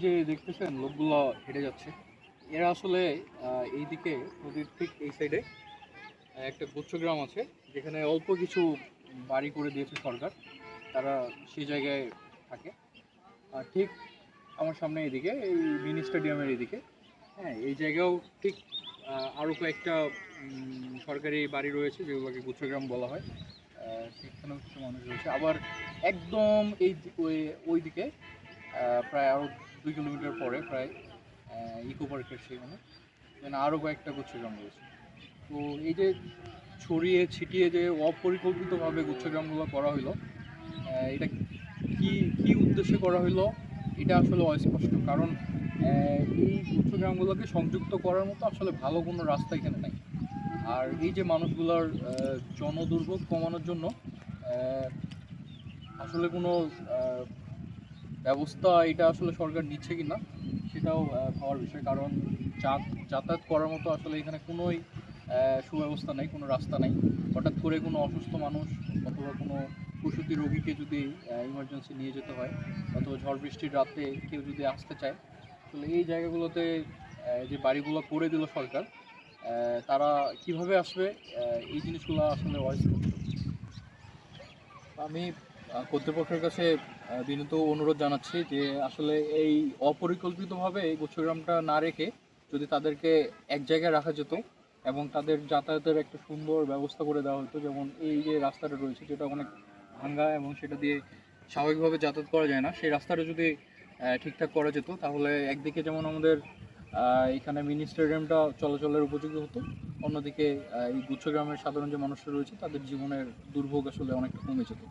যে দেখতেছেন লোকগুলো হেঁটে যাচ্ছে, এরা আসলে এইদিকে নদীর ঠিক এই সাইডে একটা গুচ্ছগ্রাম আছে, যেখানে অল্প কিছু বাড়ি করে দিয়েছে সরকার। তারা সেই জায়গায় থাকে। আর ঠিক আমার সামনে এদিকে এই মিনি স্টেডিয়ামের এদিকে, হ্যাঁ, এই জায়গাও ঠিক আরও কয়েকটা সরকারি বাড়ি রয়েছে, যেগুলোকে গুচ্ছগ্রাম বলা হয়। সেখানেও কিছু মানুষ রয়েছে। আবার একদম ওই দিকে প্রায় আরও 2 কিলোমিটার পরে প্রায় ইকো পার্কের সেখানে মানে আরও কয়েকটা গুচ্ছগ্রাম রয়েছে। তো এই যে ছড়িয়ে ছিটিয়ে যে অপরিকল্পিতভাবে গুচ্ছগ্রামগুলো করা হলো, এটা কি কি উদ্দেশ্যে করা হলো এটা আসলে অস্পষ্ট। কারণ এই গুচ্ছগ্রামগুলোকে সংযুক্ত করার মতো আসলে ভালো কোনো রাস্তা এখানে নাই। আর এই যে মানুষগুলোর জনদুর্ভোগ কমানোর জন্য আসলে কোনো ব্যবস্থা এটা আসলে সরকার নিচ্ছে কি না সেটাও ভাবার বিষয়। কারণ যাতায়াত করার মতো আসলে এখানে কোনোই সুব্যবস্থা নেই, কোনো রাস্তা নেই। হঠাৎ করে কোনো অসুস্থ মানুষ অথবা কোনো প্রসূতি রোগীকে যদি ইমার্জেন্সি নিয়ে যেতে হয়, অথবা ঝড় বৃষ্টির রাতে কেউ যদি আসতে চায়, তাহলে এই জায়গাগুলোতে যে বাড়িগুলো করে দিল সরকার, তারা কিভাবে আসবে, এই জিনিসগুলো আসলে অস্পষ্ট। আমি কর্তৃপক্ষের কাছে বিনীত অনুরোধ জানাচ্ছি যে আসলে এই অপরিকল্পিতভাবে এই গুচ্ছগ্রামটা না রেখে যদি তাদেরকে এক জায়গায় রাখা যেত এবং তাদের যাতায়াতের একটা সুন্দর ব্যবস্থা করে দেওয়া হতো। যেমন এই যে রাস্তাটা রয়েছে, যেটা অনেক ভাঙ্গা এবং সেটা দিয়ে স্বাভাবিকভাবে যাতায়াত করা যায় না, সেই রাস্তাটা যদি ঠিকঠাক করা যেত, তাহলে একদিকে যেমন আমাদের এখানে মিনি স্টেডিয়ামটা চলাচলের উপযোগী হতো, অন্যদিকে এই গুচ্ছগ্রামের সাধারণ যে মানুষরা রয়েছে তাদের জীবনের দুর্ভোগ আসলে অনেকটা কমে যেত।